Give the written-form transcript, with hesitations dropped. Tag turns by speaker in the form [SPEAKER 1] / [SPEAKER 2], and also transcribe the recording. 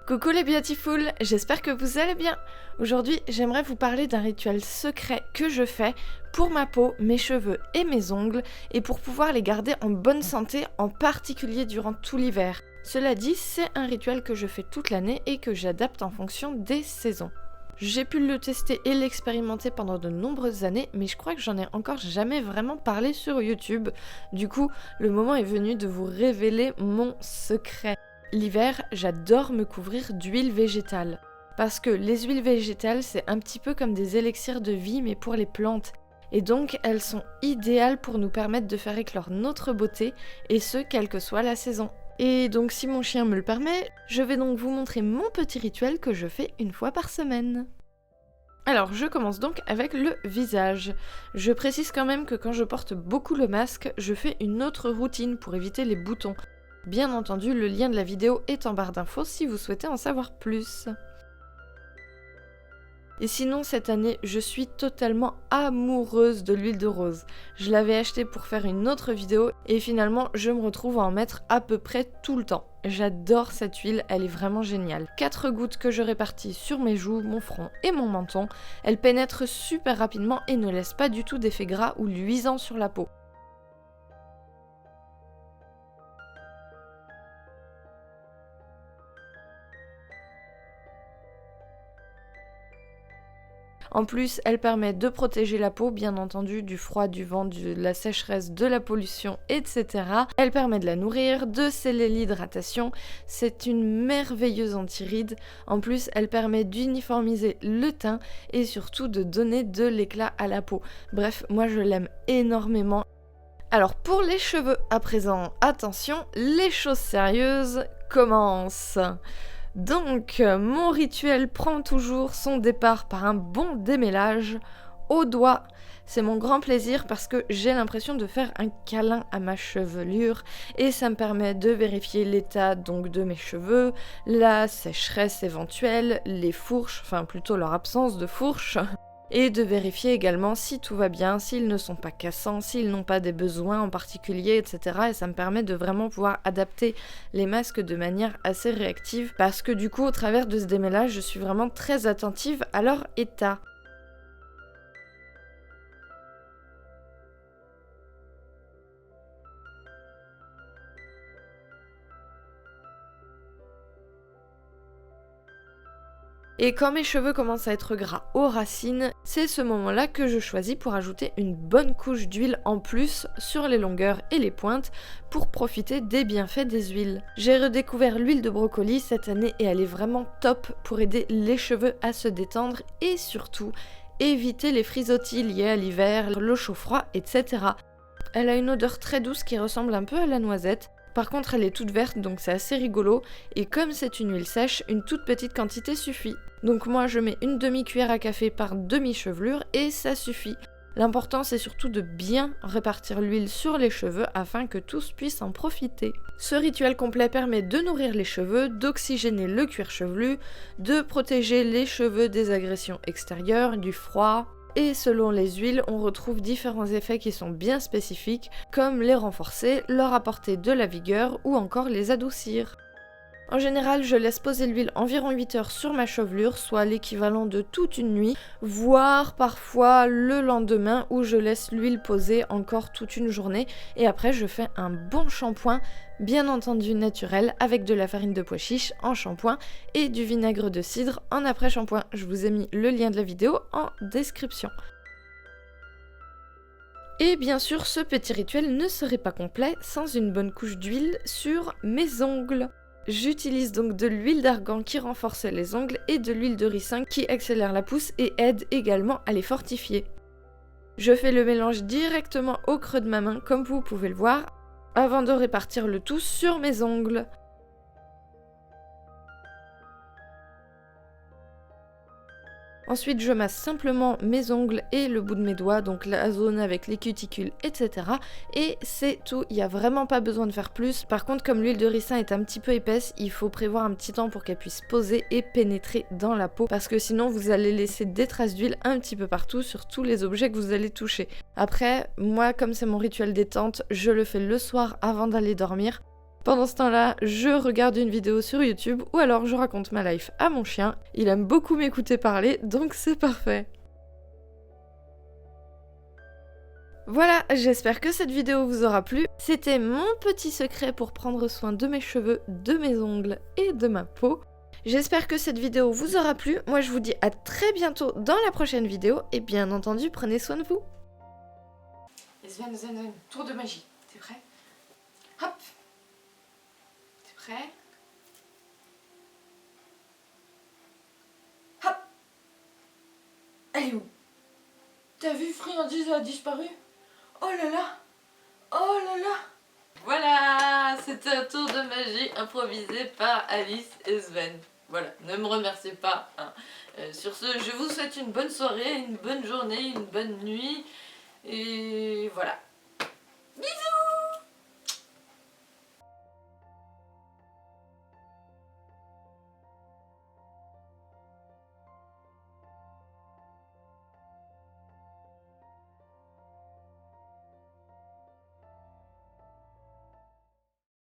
[SPEAKER 1] Coucou les beautiful, j'espère que vous allez bien. Aujourd'hui, j'aimerais vous parler d'un rituel secret que je fais pour ma peau, mes cheveux et mes ongles et pour pouvoir les garder en bonne santé, en particulier durant tout l'hiver. Cela dit, c'est un rituel que je fais toute l'année et que j'adapte en fonction des saisons. J'ai pu le tester et l'expérimenter pendant de nombreuses années, mais je crois que j'en ai encore jamais vraiment parlé sur YouTube. Du coup, le moment est venu de vous révéler mon secret. L'hiver, j'adore me couvrir d'huile végétale. Parce que les huiles végétales, c'est un petit peu comme des élixirs de vie, mais pour les plantes. Et donc, elles sont idéales pour nous permettre de faire éclore notre beauté, et ce, quelle que soit la saison. Et donc, si mon chien me le permet, je vais donc vous montrer mon petit rituel que je fais une fois par semaine. Alors, je commence donc avec le visage. Je précise quand même que quand je porte beaucoup le masque, je fais une autre routine pour éviter les boutons. Bien entendu, le lien de la vidéo est en barre d'infos si vous souhaitez en savoir plus. Et sinon, cette année, je suis totalement amoureuse de l'huile de rose. Je l'avais achetée pour faire une autre vidéo et finalement, je me retrouve à en mettre à peu près tout le temps. J'adore cette huile, elle est vraiment géniale. 4 gouttes que je répartis sur mes joues, mon front et mon menton. Elle pénètre super rapidement et ne laisse pas du tout d'effet gras ou luisant sur la peau. En plus, elle permet de protéger la peau, bien entendu, du froid, du vent, de la sécheresse, de la pollution, etc. Elle permet de la nourrir, de sceller l'hydratation. C'est une merveilleuse anti-rides. En plus, elle permet d'uniformiser le teint et surtout de donner de l'éclat à la peau. Bref, moi je l'aime énormément. Alors pour les cheveux, à présent, attention, les choses sérieuses commencent. Donc, mon rituel prend toujours son départ par un bon démêlage au doigt. C'est mon grand plaisir parce que j'ai l'impression de faire un câlin à ma chevelure et ça me permet de vérifier l'état donc de mes cheveux, la sécheresse éventuelle, les fourches, enfin plutôt leur absence de fourches. Et de vérifier également si tout va bien, s'ils ne sont pas cassants, s'ils n'ont pas des besoins en particulier, etc. Et ça me permet de vraiment pouvoir adapter les masques de manière assez réactive parce que du coup, au travers de ce démêlage, je suis vraiment très attentive à leur état. Et quand mes cheveux commencent à être gras aux racines, c'est ce moment-là que je choisis pour ajouter une bonne couche d'huile en plus sur les longueurs et les pointes pour profiter des bienfaits des huiles. J'ai redécouvert l'huile de brocoli cette année et elle est vraiment top pour aider les cheveux à se détendre et surtout éviter les frisottis liés à l'hiver, le chaud-froid, etc. Elle a une odeur très douce qui ressemble un peu à la noisette. Par contre, elle est toute verte, donc c'est assez rigolo. Et comme c'est une huile sèche, une toute petite quantité suffit. Donc moi, je mets une demi-cuillère à café par demi-chevelure et ça suffit. L'important, c'est surtout de bien répartir l'huile sur les cheveux afin que tous puissent en profiter. Ce rituel complet permet de nourrir les cheveux, d'oxygéner le cuir chevelu, de protéger les cheveux des agressions extérieures, du froid. Et selon les huiles, on retrouve différents effets qui sont bien spécifiques, comme les renforcer, leur apporter de la vigueur ou encore les adoucir. En général, je laisse poser l'huile environ 8 heures sur ma chevelure, soit l'équivalent de toute une nuit, voire parfois le lendemain où je laisse l'huile poser encore toute une journée et après je fais un bon shampoing, bien entendu naturel, avec de la farine de pois chiche en shampoing et du vinaigre de cidre en après-shampoing. Je vous ai mis le lien de la vidéo en description. Et bien sûr, ce petit rituel ne serait pas complet sans une bonne couche d'huile sur mes ongles. J'utilise donc de l'huile d'argan qui renforce les ongles et de l'huile de ricin qui accélère la pousse et aide également à les fortifier. Je fais le mélange directement au creux de ma main comme vous pouvez le voir avant de répartir le tout sur mes ongles. Ensuite, je masse simplement mes ongles et le bout de mes doigts, donc la zone avec les cuticules, etc. Et c'est tout, il n'y a vraiment pas besoin de faire plus. Par contre, comme l'huile de ricin est un petit peu épaisse, il faut prévoir un petit temps pour qu'elle puisse poser et pénétrer dans la peau, parce que sinon vous allez laisser des traces d'huile un petit peu partout sur tous les objets que vous allez toucher. Après, moi, comme c'est mon rituel détente, je le fais le soir avant d'aller dormir. Pendant ce temps-là, je regarde une vidéo sur YouTube ou alors je raconte ma life à mon chien. Il aime beaucoup m'écouter parler, donc c'est parfait. Voilà, j'espère que cette vidéo vous aura plu. C'était mon petit secret pour prendre soin de mes cheveux, de mes ongles et de ma peau. J'espère que cette vidéo vous aura plu. Moi, je vous dis à très bientôt dans la prochaine vidéo. Et bien entendu, prenez soin de vous. Sven, tour de magie. T'es prêt? Hop! T'es prêt? Hop! Elle est où? T'as vu, Friandise a disparu? Oh là là! Oh là là! Voilà! C'était un tour de magie improvisé par Alice et Sven. Voilà, ne me remerciez pas. Hein. Sur ce, je vous souhaite une bonne soirée, une bonne journée, une bonne nuit. Et voilà. Bisous!